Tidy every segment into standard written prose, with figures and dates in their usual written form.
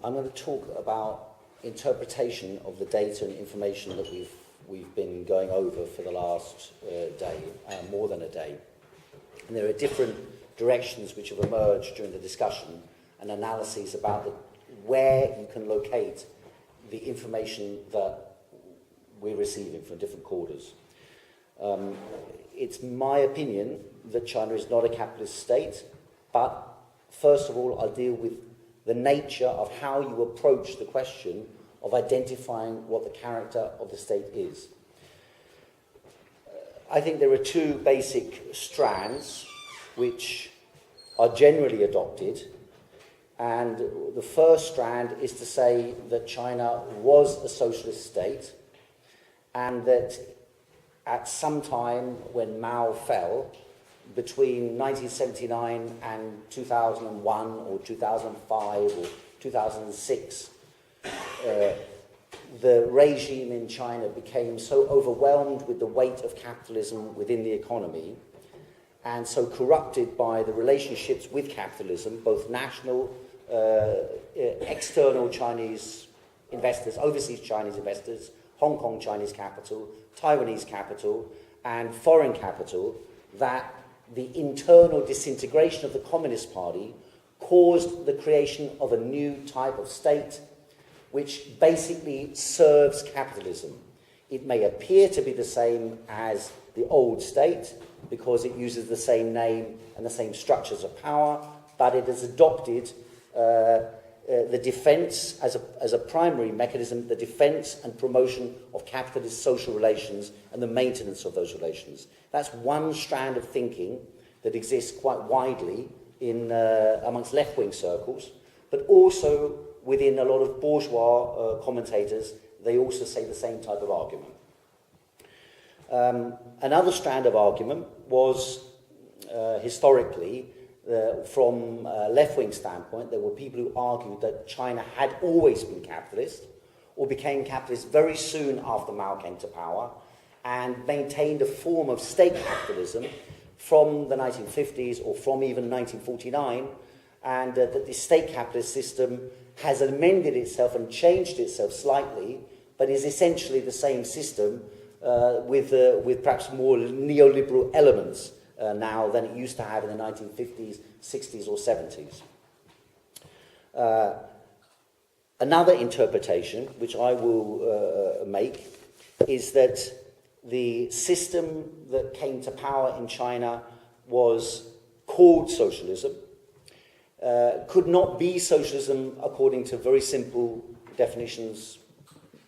I'm going to talk about interpretation of the data and information that we've been going over for the last day, more than a day. And there are different directions which have emerged during the discussion and analyses about where you can locate the information that we're receiving from different quarters. It's my opinion that China is not a capitalist state, but first of all, I'll deal with the nature of how you approach the question of identifying what the character of the state is. I think there are two basic strands which are generally adopted, and the first strand is to say that China was a socialist state, and that at some time when Mao fell, between 1979 and 2001 or 2005 or 2006, the regime in China became so overwhelmed with the weight of capitalism within the economy and so corrupted by the relationships with capitalism, both national, external Chinese investors, overseas Chinese investors, Hong Kong Chinese capital, Taiwanese capital, and foreign capital, that the internal disintegration of the Communist Party caused the creation of a new type of state which basically serves capitalism. It may appear to be the same as the old state because it uses the same name and the same structures of power, but it has adopted the defense as a primary mechanism, the defense and promotion of capitalist social relations and the maintenance of those relations. That's one strand of thinking that exists quite widely in amongst left-wing circles, but also within a lot of bourgeois commentators. They also say the same type of argument. Another strand of argument was historically, from a left-wing standpoint, there were people who argued that China had always been capitalist or became capitalist very soon after Mao came to power and maintained a form of state capitalism from the 1950s or from even 1949, and that the state capitalist system has amended itself and changed itself slightly, but is essentially the same system with perhaps more neoliberal elements now than it used to have in the 1950s, 60s or 70s. Another interpretation, which I will make, is that the system that came to power in China was called socialism, could not be socialism according to very simple definitions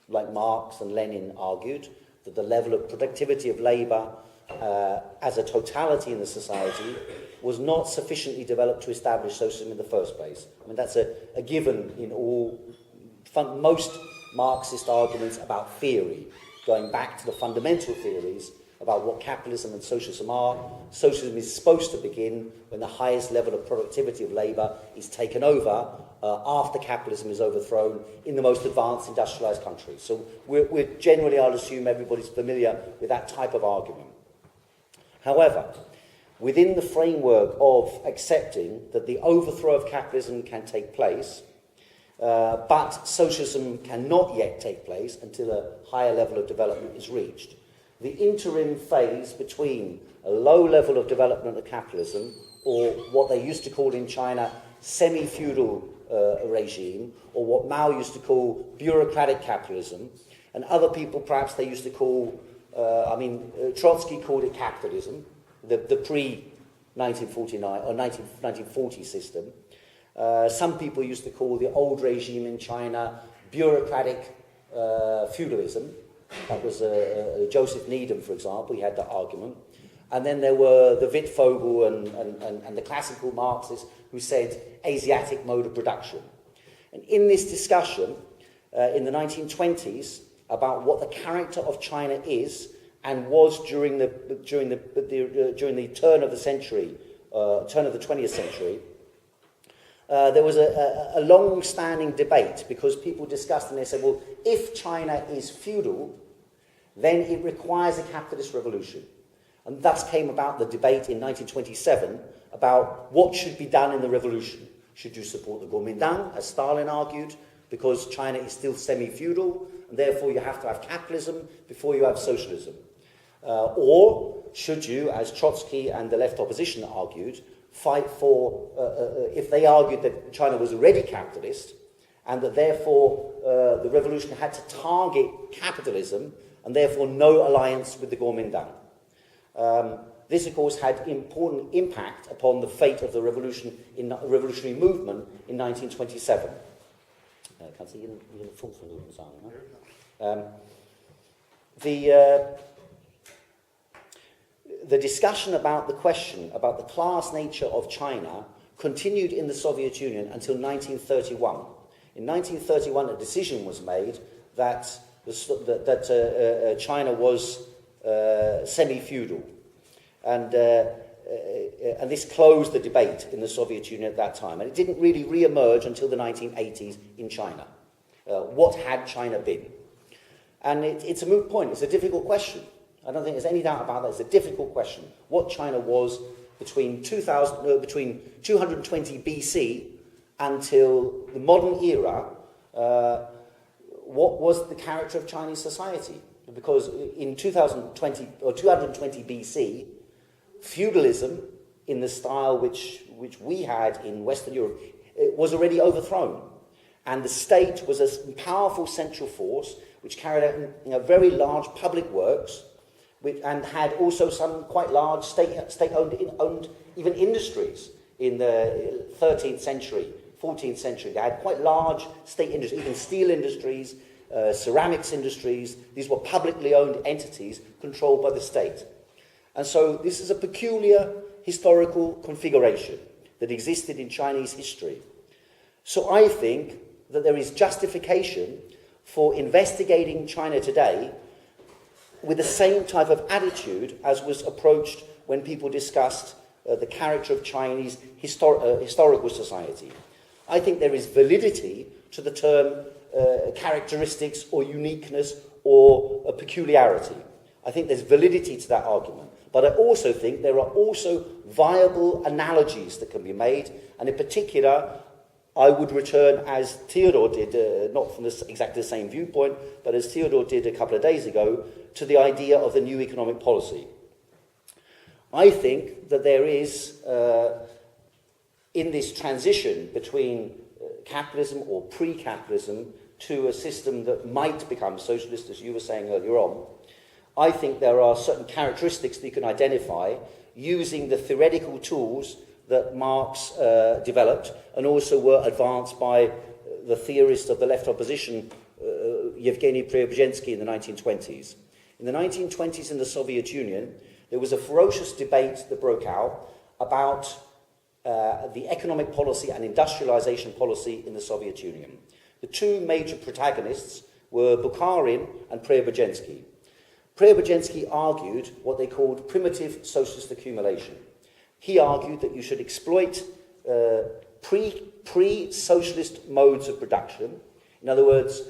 like Marx and Lenin argued, that the level of productivity of labour as a totality in the society was not sufficiently developed to establish socialism in the first place. I mean, that's a given in most Marxist arguments about theory, going back to the fundamental theories about what capitalism and socialism are. Socialism is supposed to begin when the highest level of productivity of labour is taken over after capitalism is overthrown in the most advanced industrialised countries. So we're generally, I'll assume everybody's familiar with that type of argument. However, within the framework of accepting that the overthrow of capitalism can take place, but socialism cannot yet take place until a higher level of development is reached, the interim phase between a low level of development of capitalism, or what they used to call in China semi-feudal regime, or what Mao used to call bureaucratic capitalism, and other people perhaps they used to call, Trotsky called it capitalism, the pre-1949 or 1940 system. Some people used to call the old regime in China bureaucratic feudalism. That was Joseph Needham, for example. He had that argument. And then there were the Wittfogel and the classical Marxists who said Asiatic mode of production. And in this discussion in the 1920s about what the character of China is and was during the turn of the century, turn of the 20th century, there was a long-standing debate because people discussed and they said, well, if China is feudal, then it requires a capitalist revolution. And thus came about the debate in 1927 about what should be done in the revolution. Should you support the Kuomintang, as Stalin argued, because China is still semi-feudal, and therefore you have to have capitalism before you have socialism? Or should you, as Trotsky and the left opposition argued, fight for, if they argued that China was already capitalist, and that therefore the revolution had to target capitalism, and therefore no alliance with the Kuomintang. This, of course, had important impact upon the fate of the revolutionary movement in 1927. Kannst du Ihren 5 Minuten sagen? Ne? The discussion about the question about the class nature of China continued in the Soviet Union until 1931. In 1931, a decision was made that China was semi-feudal, and this closed the debate in the Soviet Union at that time. And it didn't really re-emerge until the 1980s in China. What had China been? And it's a moot point. It's a difficult question. I don't think there's any doubt about that. It's a difficult question. What China was between 220 BC until the modern era, what was the character of Chinese society? Because in 2020 or 220 BC, feudalism in the style which we had in Western Europe, it was already overthrown. And the state was a powerful central force which carried out very large public works, and had also some quite large state-owned even industries in the 13th century, 14th century. They had quite large state industries, even steel industries, ceramics industries. These were publicly owned entities controlled by the state. And so this is a peculiar historical configuration that existed in Chinese history. So I think that there is justification for investigating China today with the same type of attitude as was approached when people discussed the character of Chinese historical society. I think there is validity to the term characteristics or uniqueness or a peculiarity. I think there's validity to that argument. But I also think there are also viable analogies that can be made, and in particular, I would return, as Theodore did, not from exactly the same viewpoint, but as Theodore did a couple of days ago, to the idea of the new economic policy. I think that there is, in this transition between capitalism or pre-capitalism to a system that might become socialist, as you were saying earlier on, I think there are certain characteristics that you can identify using the theoretical tools that Marx developed and also were advanced by the theorist of the left opposition, Yevgeny Preobrazhensky, in the 1920s. In the 1920s in the Soviet Union, there was a ferocious debate that broke out about the economic policy and industrialization policy in the Soviet Union. The two major protagonists were Bukharin and Preobrazhensky. Preobrazhensky argued what they called primitive socialist accumulation. He argued that you should exploit pre-socialist modes of production. In other words,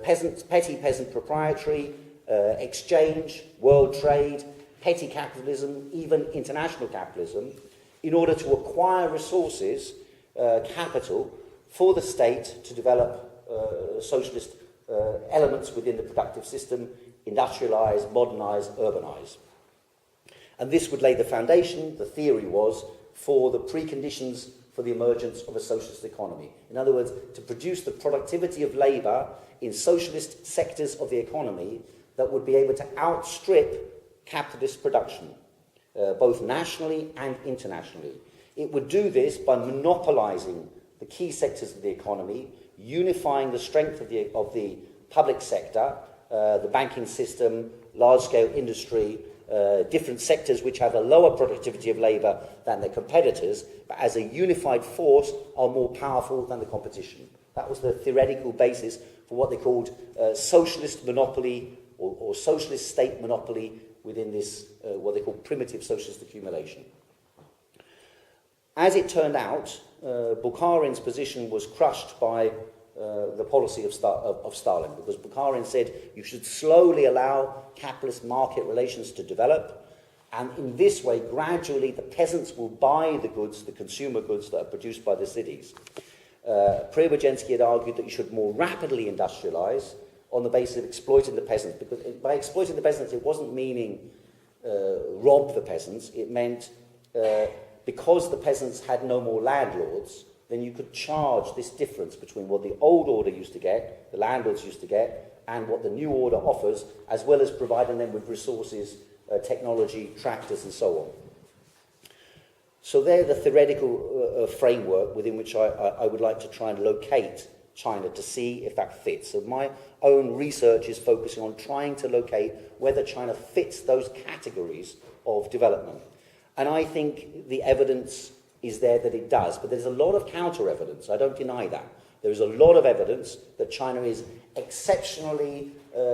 petty peasant proprietary, exchange, world trade, petty capitalism, even international capitalism, in order to acquire resources, capital, for the state to develop socialist elements within the productive system, industrialize, modernize, urbanize. And this would lay the foundation, the theory was, for the preconditions for the emergence of a socialist economy. In other words, to produce the productivity of labour in socialist sectors of the economy that would be able to outstrip capitalist production, both nationally and internationally. It would do this by monopolising the key sectors of the economy, unifying the strength of the public sector, the banking system, large-scale industry, different sectors which have a lower productivity of labour than their competitors, but as a unified force are more powerful than the competition. That was the theoretical basis for what they called socialist monopoly or socialist state monopoly within this, what they call primitive socialist accumulation. As it turned out, Bukharin's position was crushed by the policy of Stalin, because Bukharin said you should slowly allow capitalist market relations to develop, And in this way, gradually, the peasants will buy the goods, the consumer goods that are produced by the cities. Preobrazhensky had argued that you should more rapidly industrialize on the basis of exploiting the peasants, because by exploiting the peasants, it wasn't meaning rob the peasants. It meant because the peasants had no more landlords, then you could charge this difference between what the old order used to get, the landlords used to get, and what the new order offers, as well as providing them with resources, technology, tractors, and so on. So they're the theoretical framework within which I would like to try and locate China to see if that fits. So my own research is focusing on trying to locate whether China fits those categories of development. And I think the evidence is there that it does, but there's a lot of counter-evidence. I don't deny that. There is a lot of evidence that China is exceptionally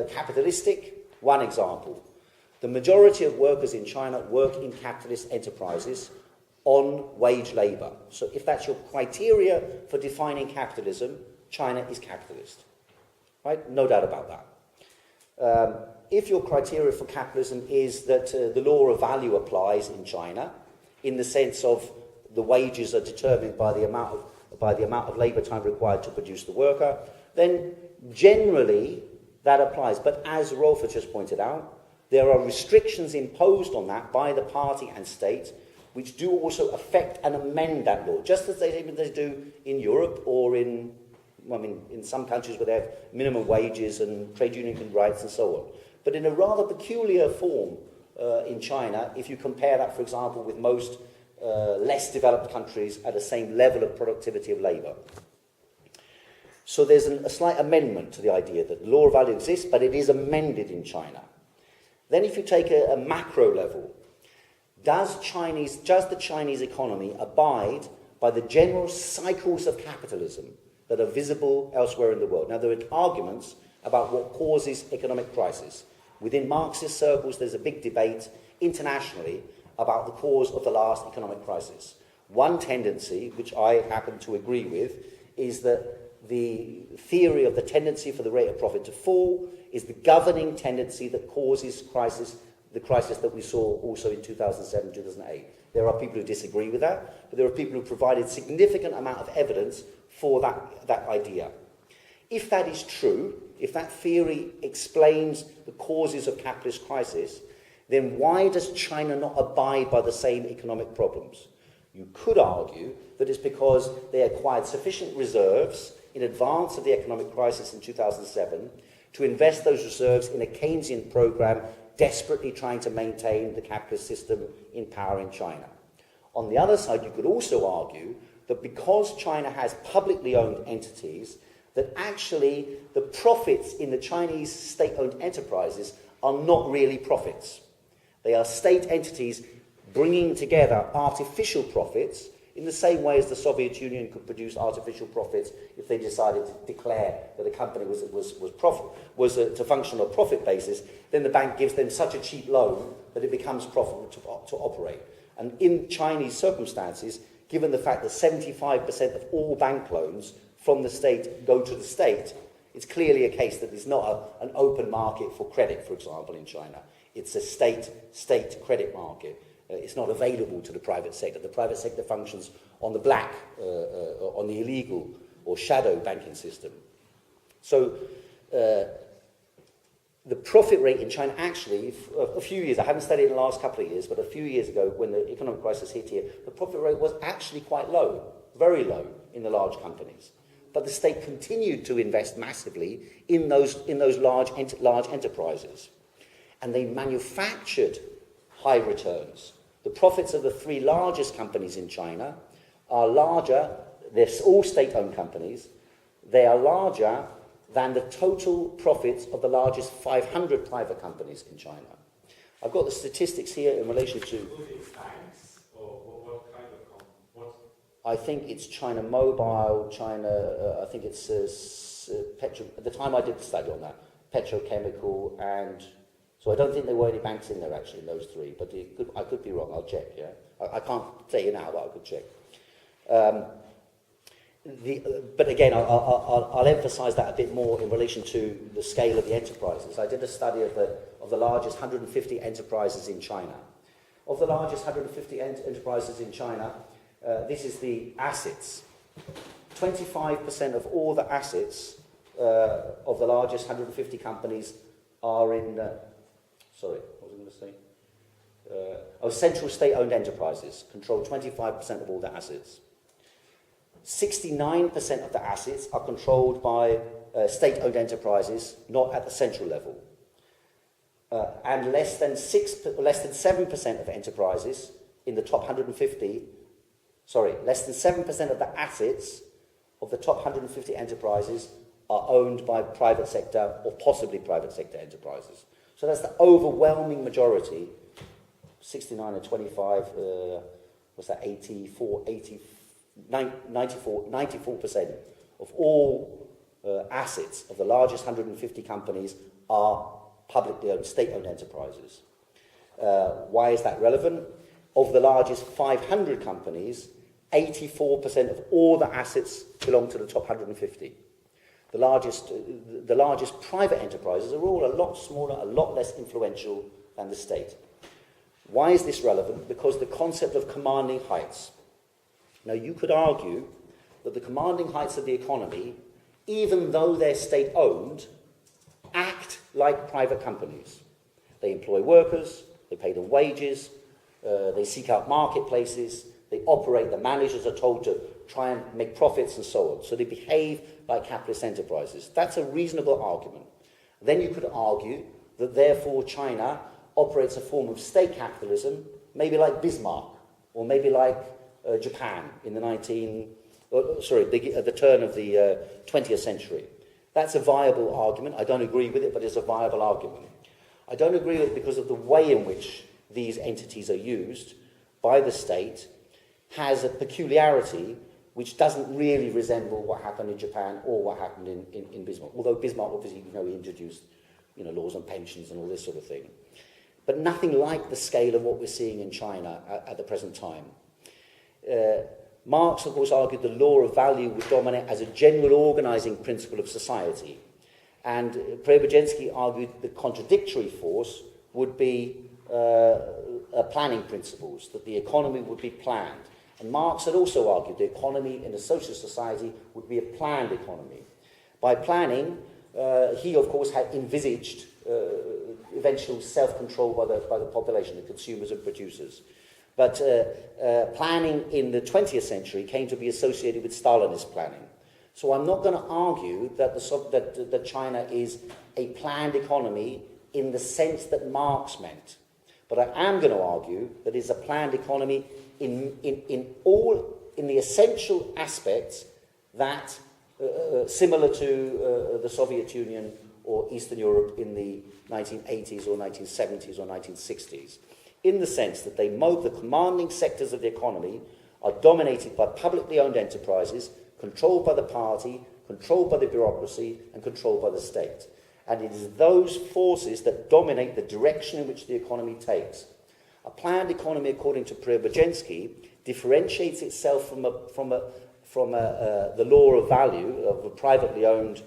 capitalistic. One example, the majority of workers in China work in capitalist enterprises on wage labour. So if that's your criteria for defining capitalism, China is capitalist. Right? No doubt about that. If your criteria for capitalism is that the law of value applies in China, in the sense of the wages are determined by the amount of labour time required to produce the worker, then generally that applies. But as Rolf has just pointed out, there are restrictions imposed on that by the party and state, which do also affect and amend that law, just as they do in Europe or in some countries where they have minimum wages and trade union rights and so on. But in a rather peculiar form in China, if you compare that, for example, with most less developed countries at the same level of productivity of labour. So there's a slight amendment to the idea that the law of value exists, but it is amended in China. Then if you take a macro level, does the Chinese economy abide by the general cycles of capitalism that are visible elsewhere in the world? Now, there are arguments about what causes economic crisis. Within Marxist circles, there's a big debate internationally about the cause of the last economic crisis. One tendency, which I happen to agree with, is that the theory of the tendency for the rate of profit to fall is the governing tendency that causes the crisis that we saw also in 2007, 2008. There are people who disagree with that, but there are people who provided significant amount of evidence for that idea. If that is true, if that theory explains the causes of capitalist crisis, then why does China not abide by the same economic problems? You could argue that it's because they acquired sufficient reserves in advance of the economic crisis in 2007 to invest those reserves in a Keynesian program desperately trying to maintain the capitalist system in power in China. On the other side, you could also argue that because China has publicly owned entities, that actually the profits in the Chinese state-owned enterprises are not really profits. They are state entities bringing together artificial profits in the same way as the Soviet Union could produce artificial profits if they decided to declare that a company was to function on a profit basis. Then the bank gives them such a cheap loan that it becomes profitable to operate. And in Chinese circumstances, given the fact that 75% of all bank loans from the state go to the state, it's clearly a case that there's not an open market for credit, for example, in China. It's a state credit market. It's not available to the private sector. The private sector functions on the black, on the illegal or shadow banking system. So the profit rate in China actually, a few years, I haven't studied in the last couple of years, but a few years ago when the economic crisis hit here, the profit rate was actually quite low, very low in the large companies. But the state continued to invest massively in those large enterprises. And they manufactured high returns. The profits of the three largest companies in China are larger, they're all state-owned companies, they are larger than the total profits of the largest 500 private companies in China. I've got the statistics here in relation to... Including banks, or what kind of... what? I think it's China Mobile, I think it's at the time I did the study on that, petrochemical and... So I don't think there were any banks in there, actually, in those three, but I could be wrong, I'll check, yeah? I can't tell you now, but I could check. But again, I'll emphasise that a bit more in relation to the scale of the enterprises. I did a study of the largest 150 enterprises in China, of the largest 150 enterprises in China, this is the assets. 25% of all the assets of the largest 150 companies are in, sorry, what was I going to say? Central state-owned enterprises control 25% of all the assets. 69% of the assets are controlled by state-owned enterprises, not at the central level. And less than 7% of enterprises in the top 150, less than 7% of the assets of the top 150 enterprises are owned by private sector or possibly private sector enterprises. So that's the overwhelming majority, 69 and 25, what's that, 94% of all assets of the largest 150 companies are publicly owned, state-owned enterprises. Why is that relevant? Of the largest 500 companies, 84% of all the assets belong to the top 150. The largest private enterprises are all a lot smaller, a lot less influential than the state. Why is this relevant? Because the concept of commanding heights. Now, you could argue that the commanding heights of the economy, even though they're state-owned, act like private companies. They employ workers, they pay them wages, they seek out marketplaces, they operate, the managers are told to try and make profits and so on. So they behave like capitalist enterprises. That's a reasonable argument. Then you could argue that therefore China operates a form of state capitalism, maybe like Bismarck, or maybe like Japan in the turn of the 20th century. That's a viable argument. I don't agree with it, but it's a viable argument. I don't agree with it because of the way in which these entities are used by the state has a peculiarity which doesn't really resemble what happened in Japan or what happened in Bismarck. Although Bismarck, obviously, he introduced laws on pensions and all this sort of thing. But nothing like the scale of what we're seeing in China at the present time. Marx, of course, argued the law of value would dominate as a general organizing principle of society. And Preobrazhensky argued the contradictory force would be planning principles, that the economy would be planned. And Marx had also argued the economy in a socialist society would be a planned economy. By planning, he, of course, had envisaged eventual self-control by the population, the consumers and producers. But planning in the 20th century came to be associated with Stalinist planning. So I'm not going to argue that China is a planned economy in the sense that Marx meant. But I am going to argue that it's a planned economy in the essential aspects that similar to the Soviet Union or Eastern Europe in the 1980s or 1970s or 1960s, in the sense that the commanding sectors of the economy are dominated by publicly owned enterprises, controlled by the party, controlled by the bureaucracy, and controlled by the state. And it is those forces that dominate the direction in which the economy takes. A planned economy, according to Preobrazhensky, differentiates itself from the law of value of a privately owned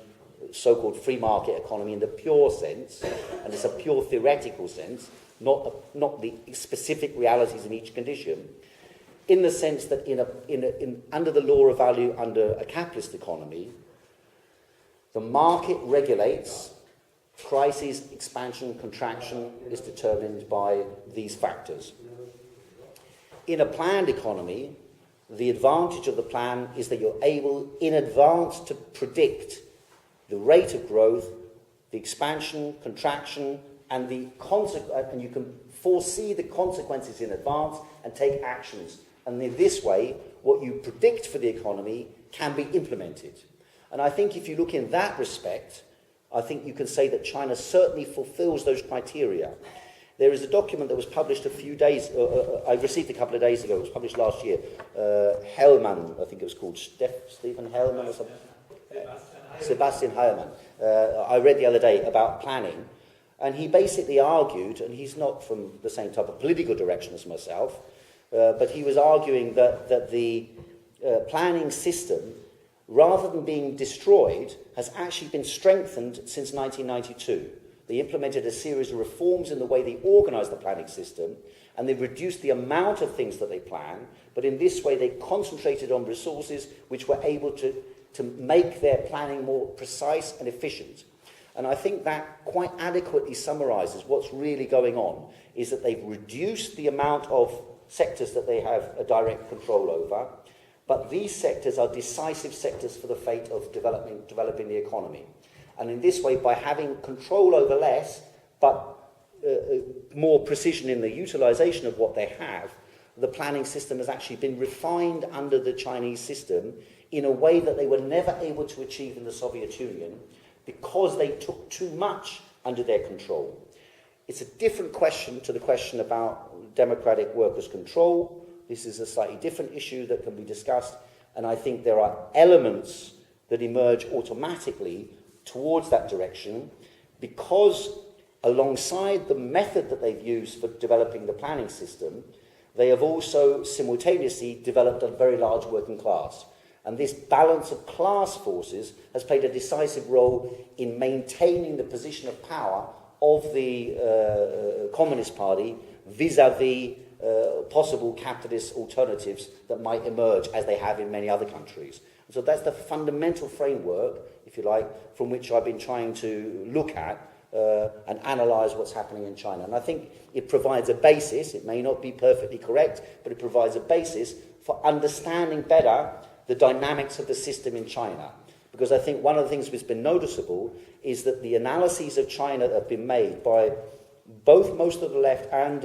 so-called free market economy in the pure sense, and it's a pure theoretical sense, not the specific realities in each condition, in the sense that under the law of value, under a capitalist economy, the market regulates. Crisis, expansion, contraction is determined by these factors. In a planned economy, the advantage of the plan is that you're able in advance to predict the rate of growth, the expansion, contraction, and and you can foresee the consequences in advance and take actions. And in this way, what you predict for the economy can be implemented. And I think if you look in that respect, I think you can say that China certainly fulfills those criteria. There is a document that was published I received a couple of days ago, it was published last year, Hellman, I think it was called, Stephen Hellman or something? Sebastian Hellman. I read the other day about planning, and he basically argued, and he's not from the same type of political direction as myself, but he was arguing that the planning system, rather than being destroyed, has actually been strengthened since 1992. They implemented a series of reforms in the way they organized the planning system, and they reduced the amount of things that they plan, but in this way they concentrated on resources which were able to make their planning more precise and efficient. And I think that quite adequately summarizes what's really going on, is that they've reduced the amount of sectors that they have a direct control over, but these sectors are decisive sectors for the fate of developing the economy. And in this way, by having control over less, but more precision in the utilization of what they have, the planning system has actually been refined under the Chinese system in a way that they were never able to achieve in the Soviet Union, because they took too much under their control. It's a different question to the question about democratic workers' control. This is a slightly different issue that can be discussed, and I think there are elements that emerge automatically towards that direction, because alongside the method that they've used for developing the planning system, they have also simultaneously developed a very large working class. And this balance of class forces has played a decisive role in maintaining the position of power of the Communist Party vis-à-vis possible capitalist alternatives that might emerge, as they have in many other countries. So that's the fundamental framework, if you like, from which I've been trying to look at and analyse what's happening in China. And I think it provides a basis. It may not be perfectly correct, but it provides a basis for understanding better the dynamics of the system in China. Because I think one of the things that's been noticeable is that the analyses of China that have been made by both most of the left and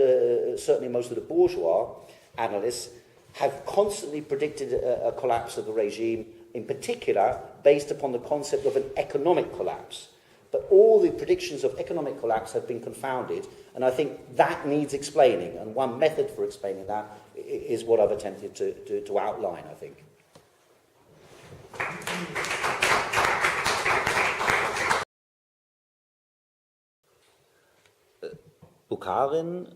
certainly most of the bourgeois analysts have constantly predicted a collapse of the regime, in particular based upon the concept of an economic collapse. But all the predictions of economic collapse have been confounded, and I think that needs explaining, and one method for explaining that is what I've attempted to outline, I think. Bukharin,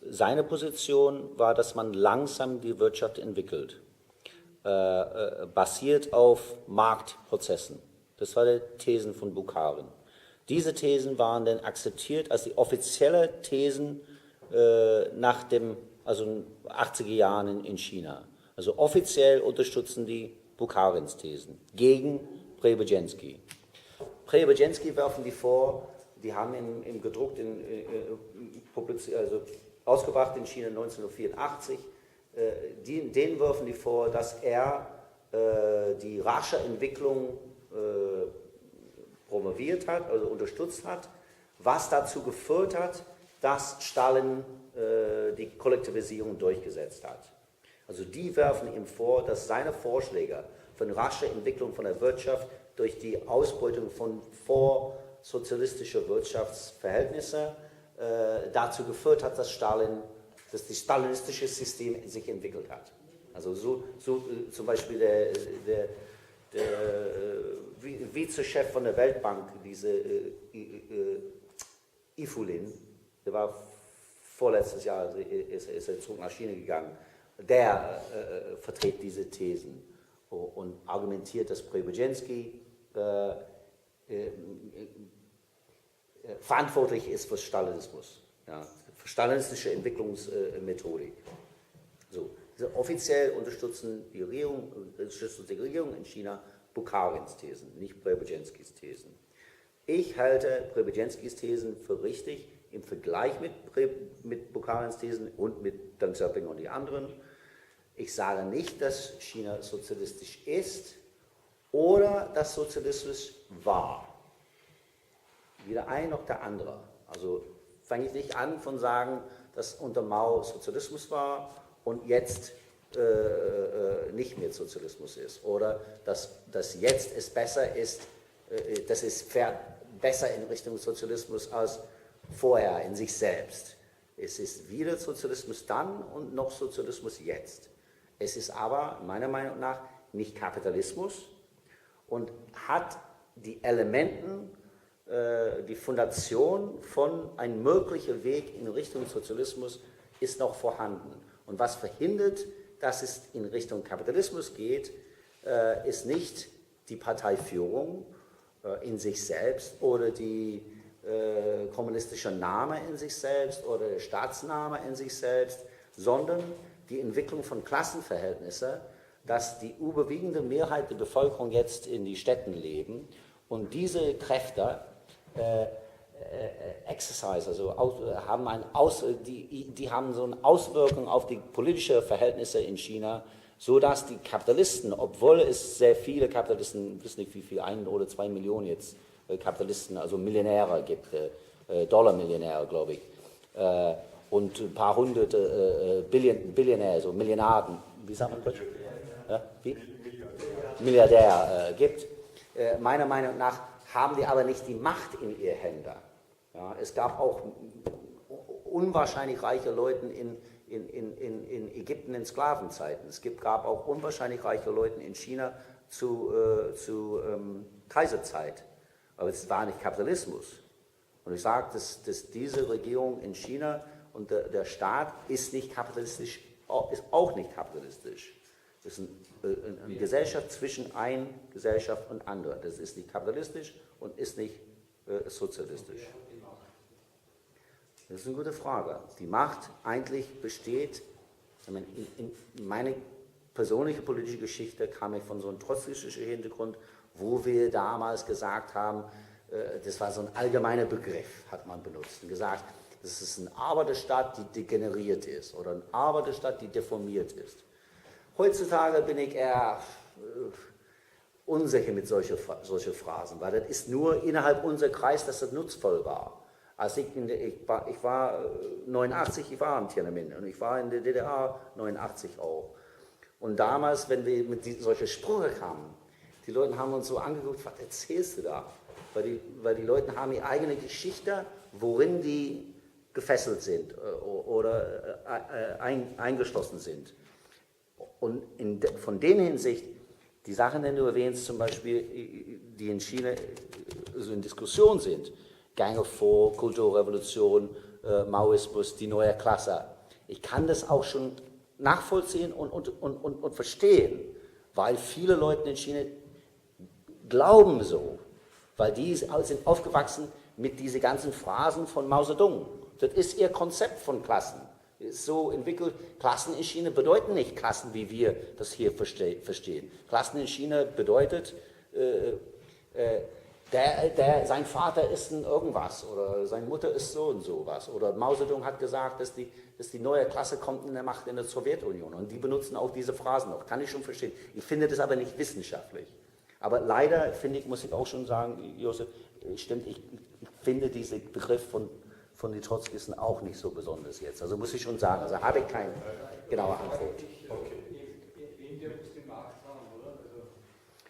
seine Position war, dass man langsam die Wirtschaft entwickelt, basiert auf Marktprozessen. Das war die Thesen von Bukharin. Diese Thesen waren dann akzeptiert als die offizielle Thesen nach den 80er Jahren in China. Also offiziell unterstützen die Bukharins Thesen gegen Preobrazhensky. Preobrazhensky werfen die vor, die haben im gedruckt, also ausgebracht in China 1984, denen werfen die vor, dass er die rasche Entwicklung promoviert hat, also unterstützt hat, was dazu geführt hat, dass Stalin die Kollektivisierung durchgesetzt hat. Also die werfen ihm vor, dass seine Vorschläge für eine rasche Entwicklung von der Wirtschaft durch die Ausbeutung von vorsozialistischer Wirtschaftsverhältnisse dazu geführt hat, dass das stalinistische System sich entwickelt hat. Also so zum Beispiel der Vizechef von der Weltbank, diese Ifulin, der war vorletztes Jahr, ist er zurück nach China gegangen, der vertritt diese Thesen und argumentiert, dass Preobrazhensky verantwortlich ist für Stalinismus, ja, für stalinistische Entwicklungsmethodik. So, offiziell unterstützen die Regierung in China Bukharins Thesen, nicht Preobrazhenskys Thesen. Ich halte Preobrazhenskys Thesen für richtig im Vergleich mit Bukharins Thesen und mit Deng Xiaoping und die anderen. Ich sage nicht, dass China sozialistisch ist oder dass Sozialismus war. Weder ein noch der andere. Also fange ich nicht an von sagen, dass unter Mao Sozialismus war und jetzt nicht mehr Sozialismus ist. Oder dass jetzt es besser ist, dass es fährt besser in Richtung Sozialismus als vorher in sich selbst. Es ist weder Sozialismus dann und noch Sozialismus jetzt. Es ist aber meiner Meinung nach nicht Kapitalismus und hat die Elementen, die Fundation von einem möglichen Weg in Richtung Sozialismus ist noch vorhanden. Und was verhindert, dass es in Richtung Kapitalismus geht, ist nicht die Parteiführung in sich selbst oder die kommunistischer Name in sich selbst oder der Staatsname in sich selbst, sondern die Entwicklung von Klassenverhältnissen, dass die überwiegende Mehrheit der Bevölkerung jetzt in die Städten leben und diese Kräfte exercise, also die haben so eine Auswirkung auf die politischen Verhältnisse in China, so dass die Kapitalisten, obwohl es sehr viele Kapitalisten, ich weiß nicht wie viel, 1 oder 2 Millionen jetzt Kapitalisten, also Millionäre gibt, Dollar-Millionäre, glaube ich, und ein paar hundert Billionäre, so Milliarden, wie sagt man das? Wie? Milliardär gibt. Meiner Meinung nach haben die aber nicht die Macht in ihr Händen. Ja, es gab auch unwahrscheinlich reiche Leute in Ägypten in Sklavenzeiten. Gab auch unwahrscheinlich reiche Leute in China zu Kaiserzeit. Aber es war nicht Kapitalismus. Und ich sage, dass diese Regierung in China und der Staat ist nicht kapitalistisch, ist auch nicht kapitalistisch. Das ist eine Gesellschaft zwischen einer Gesellschaft und anderer. Das ist nicht kapitalistisch und ist nicht sozialistisch. Das ist eine gute Frage. Die Macht eigentlich besteht, in meine persönliche politische Geschichte kam ich von so einem trotzkistischen Hintergrund, wo wir damals gesagt haben, das war so ein allgemeiner Begriff, hat man benutzt und gesagt, das ist eine Arbeiterstadt, die degeneriert ist oder eine Arbeiterstadt, die deformiert ist. Heutzutage bin ich eher unsicher mit solchen Phrasen, weil das ist nur innerhalb unseres Kreis, dass das nutzvoll war. Als ich war 89, ich war am Tiananmen und ich war in der DDR 89 auch. Und damals, wenn wir mit solchen Sprüche kamen, die Leute haben uns so angeguckt, was erzählst du da? Weil die Leute haben ihre eigene Geschichte, worin die gefesselt sind oder eingeschlossen sind. Und von der Hinsicht, die Sachen, die du erwähnst, zum Beispiel, die in China so in Diskussion sind, Gang of Four, Kulturrevolution, Maoismus, die neue Klasse. Ich kann das auch schon nachvollziehen und verstehen, weil viele Leute in China glauben so, weil die sind aufgewachsen mit diesen ganzen Phrasen von Mao Zedong. Das ist ihr Konzept von Klassen. Ist so entwickelt, Klassen in China bedeuten nicht Klassen, wie wir das hier verstehen. Klassen in China bedeutet, sein Vater ist ein irgendwas oder seine Mutter ist so und sowas. Oder Mao Zedong hat gesagt, dass die neue Klasse kommt in der Macht in der Sowjetunion. Und die benutzen auch diese Phrasen noch. Kann ich schon verstehen. Ich finde das aber nicht wissenschaftlich. Aber leider, muss ich auch schon sagen, Josef, stimmt, ich finde diesen Begriff von den Trotzkisten auch nicht so besonders jetzt. Also muss ich schon sagen, also habe ich keine genaue Antwort.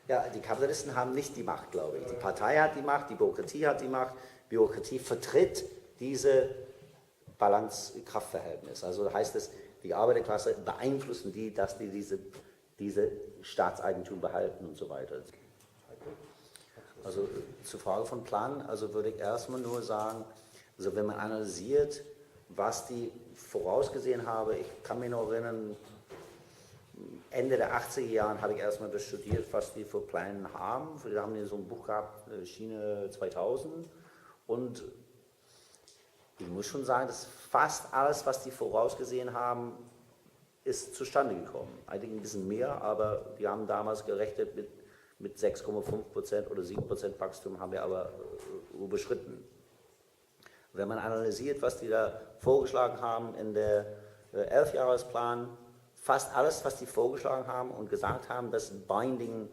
Ja, die Kapitalisten haben nicht die Macht, glaube ich. Die Partei hat die Macht, die Bürokratie hat die Macht. Die Bürokratie vertritt diese Balance-Kraftverhältnis. Also heißt es, die Arbeiterklasse beeinflussen die, dass die diese Staatseigentum behalten und so weiter. Also zur Frage von Plan, also würde ich erstmal nur sagen, also wenn man analysiert, was die vorausgesehen habe, ich kann mich noch erinnern, Ende der 80er Jahre habe ich erstmal das studiert, was die für Pläne haben. Wir haben so ein Buch gehabt, China 2000, und ich muss schon sagen, dass fast alles, was die vorausgesehen haben, ist zustande gekommen. Eigentlich ein bisschen mehr, aber die haben damals gerechnet mit 6,5% oder 7% Wachstum, haben wir aber überschritten. Wenn man analysiert, was die da vorgeschlagen haben in der 11-Jahresplan, fast alles, was die vorgeschlagen haben und gesagt haben, dass Binding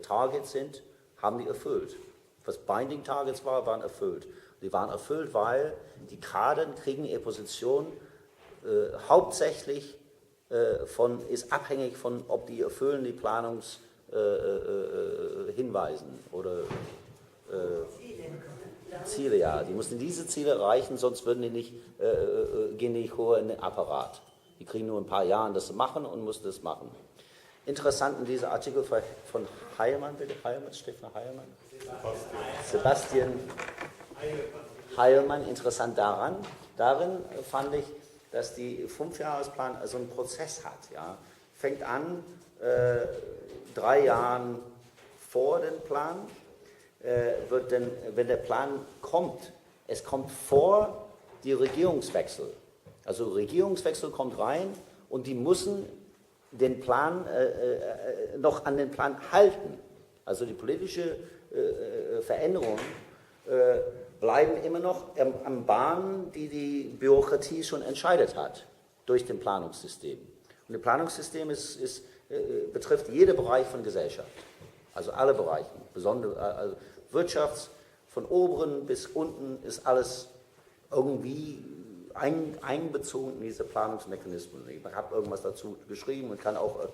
Targets sind, haben die erfüllt. Was Binding Targets waren erfüllt. Die waren erfüllt, weil die Kadern kriegen ihre Position hauptsächlich ist abhängig von, ob die erfüllen die Planungshinweisen oder Ziele, ja. Die mussten diese Ziele erreichen, sonst würden die nicht, gehen die nicht hoch in den Apparat. Die kriegen nur ein paar Jahre das zu machen und mussten das machen. Interessant in diesem Artikel von Heilmann, bitte, Stefan Heilmann? Sebastian Heilmann, interessant darin fand ich, dass die 5-Jahresplan so einen Prozess hat. Ja. Fängt an 3 Jahren vor dem Plan, wenn der Plan kommt, es kommt vor die Regierungswechsel. Also Regierungswechsel kommt rein und die müssen den Plan noch an den Plan halten. Also die politische Veränderungen bleiben immer noch am Bahn, die die Bürokratie schon entscheidet hat, durch den Planungssystem. Und das Planungssystem betrifft jeden Bereich von Gesellschaft, also alle Bereiche, besonders also von oberen bis unten ist alles irgendwie einbezogen in diese Planungsmechanismen. Ich habe irgendwas dazu geschrieben und kann auch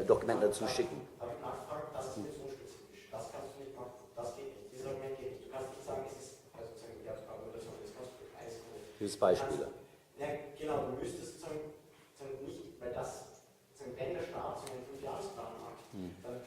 Dokumente dazu schicken. Darf ich nachfragen? Das ist jetzt unspezifisch. Das kannst du nicht machen. Das geht nicht. Dieses Argument geht nicht. Du kannst nicht sagen, es ist, also sozusagen, ja, Argumentation, das kannst du eins tun. Dieses Beispiel. Ja, genau, du müsstest sozusagen nicht, weil das, sozusagen, wenn der Staat so einen Fünfjahresplan macht, dann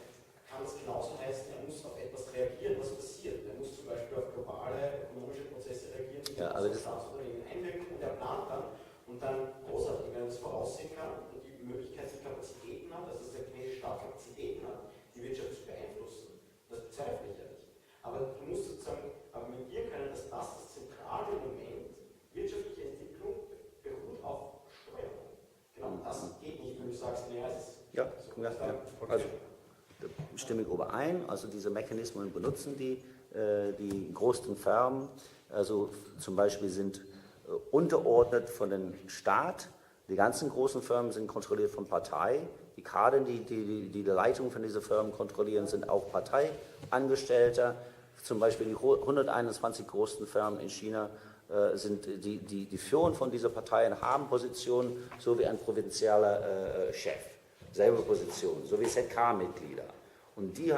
kann das genauso heißen, er muss auf etwas reagieren, was passiert. Er muss zum Beispiel auf globale ökonomische Prozesse reagieren, die Ja, auf das Staatsunternehmen einwirken und er plant dann und dann großartig, wenn er das voraussehen kann und die Möglichkeit, die Kapazitäten hat, also dass der chinesische Staat Kapazitäten hat, die Wirtschaft zu beeinflussen. Das bezweifle ich ja nicht. Aber du musst sozusagen argumentieren können, dass das zentrale Moment wirtschaftliche Entwicklung beruht auf Steuerung. Genau, das geht nicht, wenn du sagst, naja, es ist ja, so. ja, ja. Also, da stimme ich überein. Also diese Mechanismen benutzen die großen Firmen, also zum Beispiel sind unterordnet von dem Staat. Die ganzen großen Firmen sind kontrolliert von Partei. Die Kader, die Leitung von diesen Firmen kontrollieren, sind auch Parteiangestellte. Zum Beispiel die 121 großen Firmen in China sind die Führung von dieser Parteien haben Positionen, so wie ein provinzialer Chef, selbe Position, so wie ZK-Mitglieder. Und die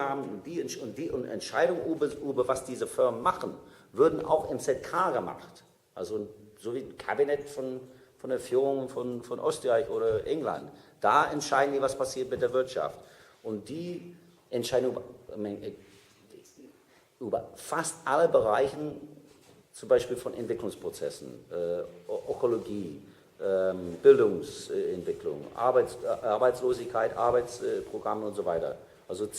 Entscheidungen über was diese Firmen machen, würden auch im ZK gemacht. Also so wie ein Kabinett von der Führung von Österreich oder England. Da entscheiden die, was passiert mit der Wirtschaft. Und die entscheiden über fast alle Bereiche, zum Beispiel von Entwicklungsprozessen, Ökologie, Bildungsentwicklung, Arbeitslosigkeit, Arbeitsprogramme und so weiter. Also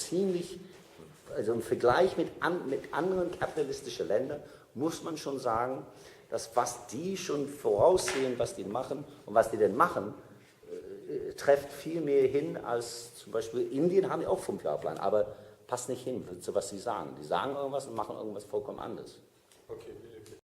also im Vergleich mit anderen kapitalistischen Ländern muss man schon sagen, dass was die schon voraussehen, was die machen und was die denn machen, trifft viel mehr hin als zum Beispiel Indien haben ja auch 5-Jahre-Plan, aber passt nicht hin zu was sie sagen. Die sagen irgendwas und machen irgendwas vollkommen anderes. Okay.